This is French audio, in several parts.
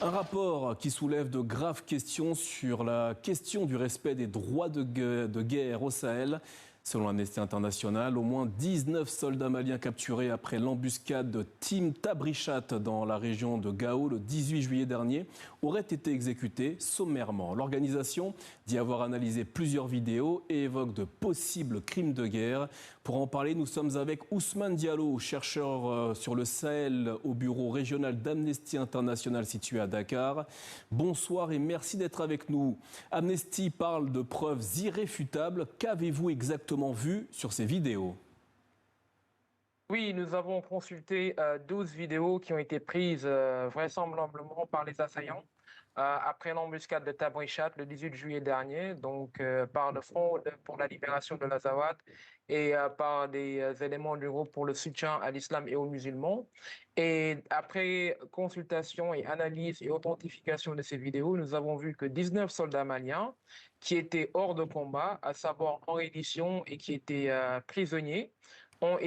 Un rapport qui soulève de graves questions sur la question du respect des droits de guerre au Sahel. Selon Amnesty International, au moins 19 soldats maliens capturés après l'embuscade de Team Tabrichat dans la région de Gao le 18 juillet dernier auraient été exécutés sommairement. L'organisation dit avoir analysé plusieurs vidéos et évoque de possibles crimes de guerre. Pour en parler, nous sommes avec Ousmane Diallo, chercheur sur le Sahel au bureau régional d'Amnesty International situé à Dakar. Bonsoir et merci d'être avec nous. Amnesty parle de preuves irréfutables. Qu'avez-vous exactement vu sur ces vidéos? Oui, nous avons consulté 12 vidéos qui ont été prises vraisemblablement par les assaillants après l'embuscade de Tabrichat le 18 juillet dernier, donc par le Front pour la libération de l'Azawad et par des éléments du groupe pour le soutien à l'islam et aux musulmans. Et après consultation et analyse et authentification de ces vidéos, nous avons vu que 19 soldats maliens qui étaient hors de combat, à savoir en reddition et qui étaient prisonniers, ont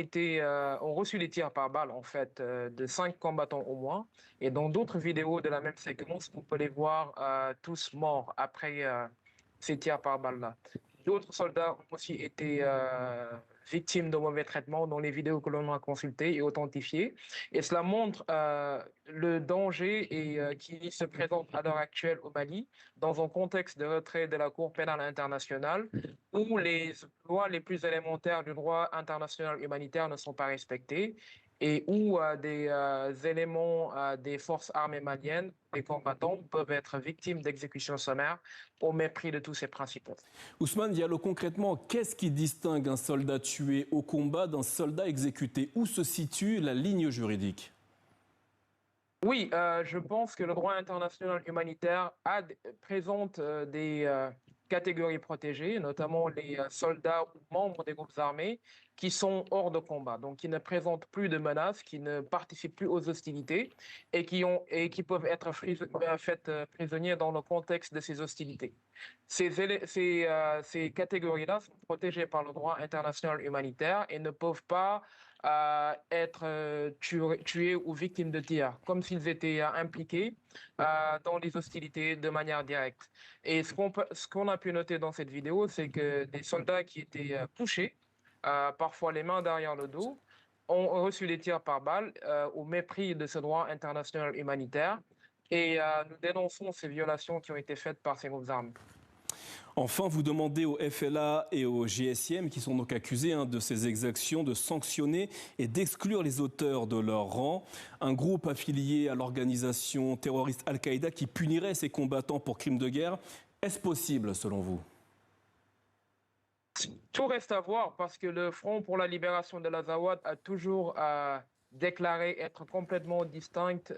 reçu des tirs par balle en fait de 5 combattants au moins. Et dans d'autres vidéos de la même séquence, on peut les voir tous morts après ces tirs par balle là. D'autres soldats ont aussi été victimes de mauvais traitements dans les vidéos que l'on a consultées et authentifiées. Et cela montre le danger qui se présente à l'heure actuelle au Mali dans un contexte de retrait de la Cour pénale internationale où les lois les plus élémentaires du droit international humanitaire ne sont pas respectées et où des éléments des forces armées maliennes, des combattants, peuvent être victimes d'exécutions sommaires au mépris de tous ces principes. Ousmane Diallo, concrètement, qu'est-ce qui distingue un soldat tué au combat d'un soldat exécuté? Où se situe la ligne juridique? Oui, je pense que le droit international humanitaire présente des catégories protégées, notamment les soldats ou membres des groupes armés qui sont hors de combat, donc qui ne présentent plus de menaces, qui ne participent plus aux hostilités et qui peuvent être faits prisonniers dans le contexte de ces hostilités. Ces catégories-là sont protégées par le droit international humanitaire et ne peuvent pas être tués ou victimes de tirs, comme s'ils étaient impliqués dans les hostilités de manière directe. Et ce qu'on a pu noter dans cette vidéo, c'est que des soldats qui étaient touchés, parfois les mains derrière le dos, ont reçu des tirs par balle au mépris de ce droit international humanitaire. Et nous dénonçons ces violations qui ont été faites par ces groupes armés. Enfin, vous demandez au FLA et au GSIM, qui sont donc accusés de ces exactions, de sanctionner et d'exclure les auteurs de leur rang. Un groupe affilié à l'organisation terroriste Al-Qaïda qui punirait ces combattants pour crimes de guerre. Est-ce possible, selon vous? Tout reste à voir parce que le Front pour la libération de l'Azawad a toujours déclaré être complètement distinct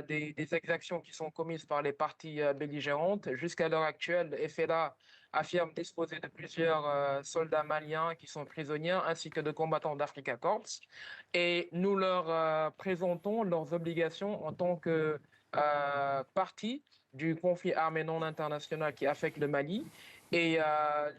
des exactions qui sont commises par les parties belligérantes. Jusqu'à l'heure actuelle, le FLA affirme disposer de plusieurs soldats maliens qui sont prisonniers, ainsi que de combattants d'Africa Corps. Et nous leur présentons leurs obligations en tant que partie du conflit armé non international qui affecte le Mali. Et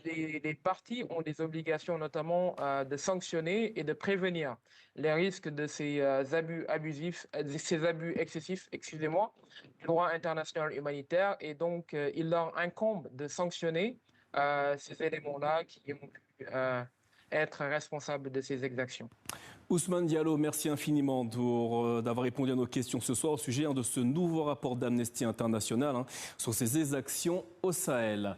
les parties ont des obligations notamment de sanctionner et de prévenir les risques de ces abus abusifs, ces abus excessifs, excusez-moi, du droit international humanitaire. Et donc, il leur incombe de sanctionner ces éléments-là qui ont pu être responsables de ces exactions. Ousmane Diallo, merci infiniment d'avoir répondu à nos questions ce soir au sujet de ce nouveau rapport d'Amnesty International sur ces exactions au Sahel.